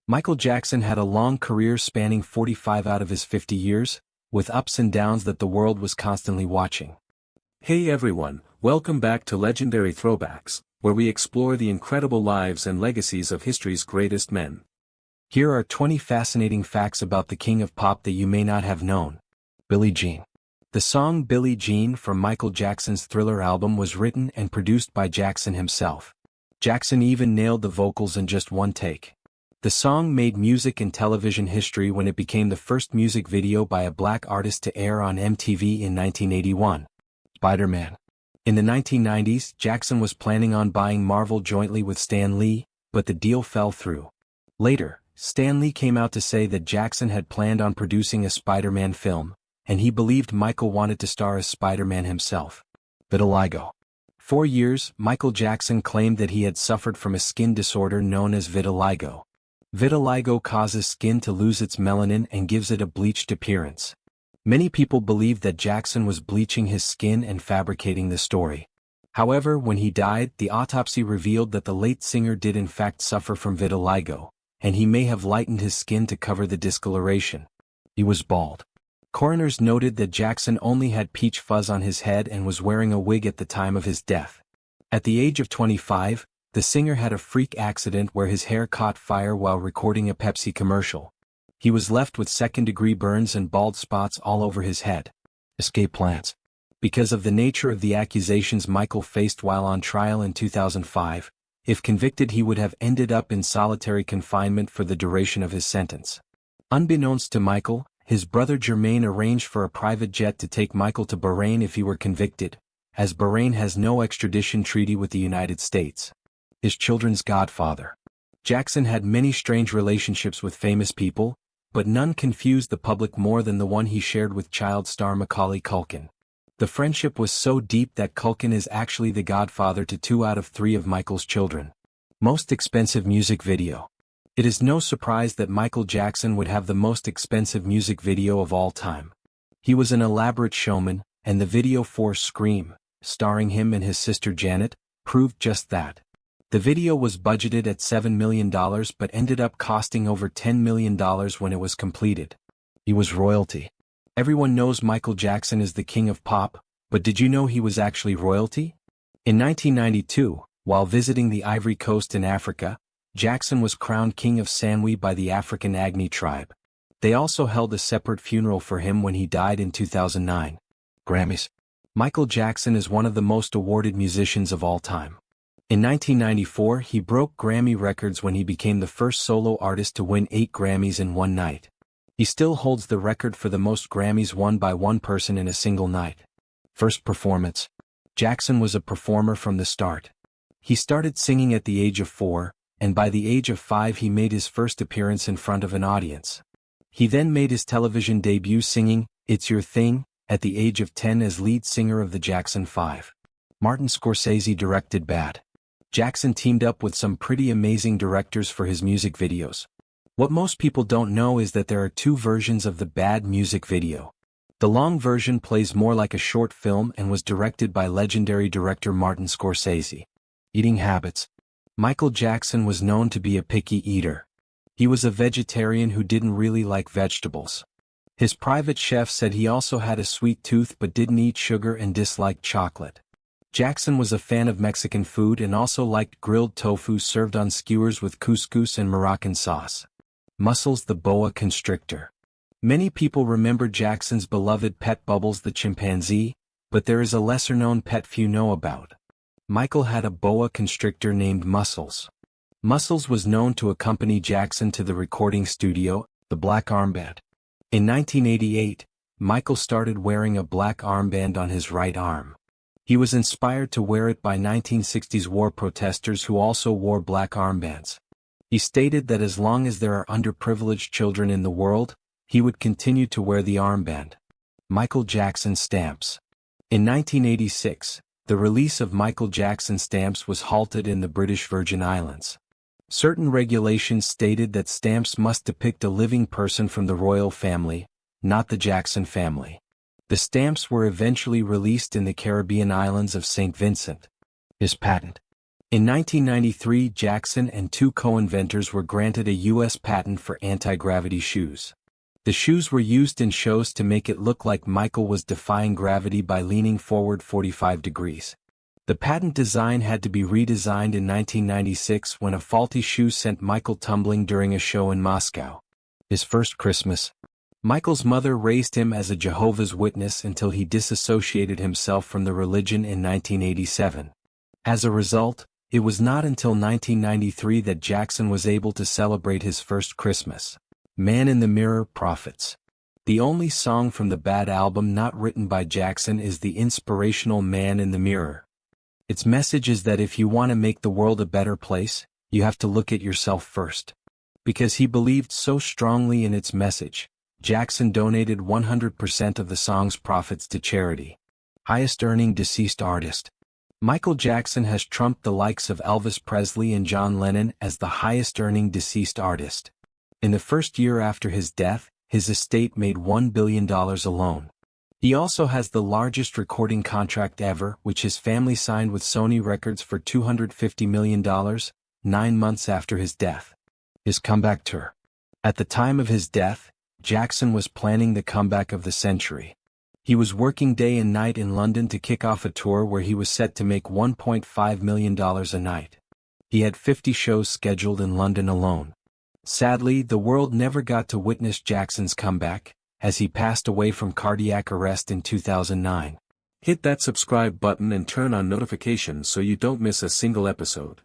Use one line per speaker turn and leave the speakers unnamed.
Michael Jackson had a long career spanning 45 out of his 50 years, with ups and downs that the world was constantly watching.
Hey everyone, welcome back to Legendary Throwbacks, where we explore the incredible lives and legacies of history's greatest men.
Here are 20 fascinating facts about the king of pop that you may not have known. Billie Jean. The song Billie Jean from Michael Jackson's Thriller album was written and produced by Jackson himself. Jackson even nailed the vocals in just one take. The song made music and television history when it became the first music video by a black artist to air on MTV in 1981. Spider-Man. In the 1990s, Jackson was planning on buying Marvel jointly with Stan Lee, but the deal fell through. Later, Stan Lee came out to say that Jackson had planned on producing a Spider-Man film, and he believed Michael wanted to star as Spider-Man himself. Vitiligo. For years, Michael Jackson claimed that he had suffered from a skin disorder known as vitiligo. Vitiligo causes skin to lose its melanin and gives it a bleached appearance. Many people believe that Jackson was bleaching his skin and fabricating the story. However, when he died, the autopsy revealed that the late singer did in fact suffer from vitiligo, and he may have lightened his skin to cover the discoloration. He was bald. Coroners noted that Jackson only had peach fuzz on his head and was wearing a wig at the time of his death. At the age of 25, the singer had a freak accident where his hair caught fire while recording a Pepsi commercial. He was left with second-degree burns and bald spots all over his head. Escape plans. Because of the nature of the accusations Michael faced while on trial in 2005, if convicted he would have ended up in solitary confinement for the duration of his sentence. Unbeknownst to Michael, his brother Jermaine arranged for a private jet to take Michael to Bahrain if he were convicted, as Bahrain has no extradition treaty with the United States. His children's godfather. Jackson had many strange relationships with famous people, but none confused the public more than the one he shared with child star Macaulay Culkin. The friendship was so deep that Culkin is actually the godfather to 2 out of 3 of Michael's children. Most expensive music video. It is no surprise that Michael Jackson would have the most expensive music video of all time. He was an elaborate showman, and the video for Scream, starring him and his sister Janet, proved just that. The video was budgeted at $7 million but ended up costing over $10 million when it was completed. He was royalty. Everyone knows Michael Jackson is the king of pop, but did you know he was actually royalty? In 1992, while visiting the Ivory Coast in Africa, Jackson was crowned king of Sanwi by the African Agni tribe. They also held a separate funeral for him when he died in 2009. Grammys. Michael Jackson is one of the most awarded musicians of all time. In 1994, he broke Grammy records when he became the first solo artist to win 8 Grammys in one night. He still holds the record for the most Grammys won by one person in a single night. First performance. Jackson was a performer from the start. He started singing at the age of 4, and by the age of 5 he made his first appearance in front of an audience. He then made his television debut singing It's Your Thing at the age of 10 as lead singer of the Jackson 5. Martin Scorsese directed Bad. Jackson teamed up with some pretty amazing directors for his music videos. What most people don't know is that there are 2 versions of the Bad music video. The long version plays more like a short film and was directed by legendary director Martin Scorsese. Eating habits. Michael Jackson was known to be a picky eater. He was a vegetarian who didn't really like vegetables. His private chef said he also had a sweet tooth but didn't eat sugar and disliked chocolate. Jackson was a fan of Mexican food and also liked grilled tofu served on skewers with couscous and Moroccan sauce. Muscles the boa constrictor. Many people remember Jackson's beloved pet Bubbles the chimpanzee, but there is a lesser-known pet few know about. Michael had a boa constrictor named Muscles. Muscles was known to accompany Jackson to the recording studio, the black armband. In 1988, Michael started wearing a black armband on his right arm. He was inspired to wear it by 1960s war protesters who also wore black armbands. He stated that as long as there are underprivileged children in the world, he would continue to wear the armband. Michael Jackson stamps. In 1986, the release of Michael Jackson stamps was halted in the British Virgin Islands. Certain regulations stated that stamps must depict a living person from the royal family, not the Jackson family. The stamps were eventually released in the Caribbean islands of St. Vincent. His patent. In 1993, Jackson and two co-inventors were granted a U.S. patent for anti-gravity shoes. The shoes were used in shows to make it look like Michael was defying gravity by leaning forward 45 degrees. The patent design had to be redesigned in 1996 when a faulty shoe sent Michael tumbling during a show in Moscow. His first Christmas. Michael's mother raised him as a Jehovah's Witness until he disassociated himself from the religion in 1987. As a result, it was not until 1993 that Jackson was able to celebrate his first Christmas. Man in the Mirror Prophets. The only song from the Bad album not written by Jackson is the inspirational Man in the Mirror. Its message is that if you want to make the world a better place, you have to look at yourself first. Because he believed so strongly in its message, Jackson donated 100% of the song's profits to charity. Highest-earning deceased artist. Michael Jackson has trumped the likes of Elvis Presley and John Lennon as the highest-earning deceased artist. In the first year after his death, his estate made $1 billion alone. He also has the largest recording contract ever, which his family signed with Sony Records for $250 million, 9 months after his death. His comeback tour. At the time of his death, Jackson was planning the comeback of the century. He was working day and night in London to kick off a tour where he was set to make $1.5 million a night. He had 50 shows scheduled in London alone. Sadly, the world never got to witness Jackson's comeback, as he passed away from cardiac arrest in 2009.
Hit that subscribe button and turn on notifications so you don't miss a single episode.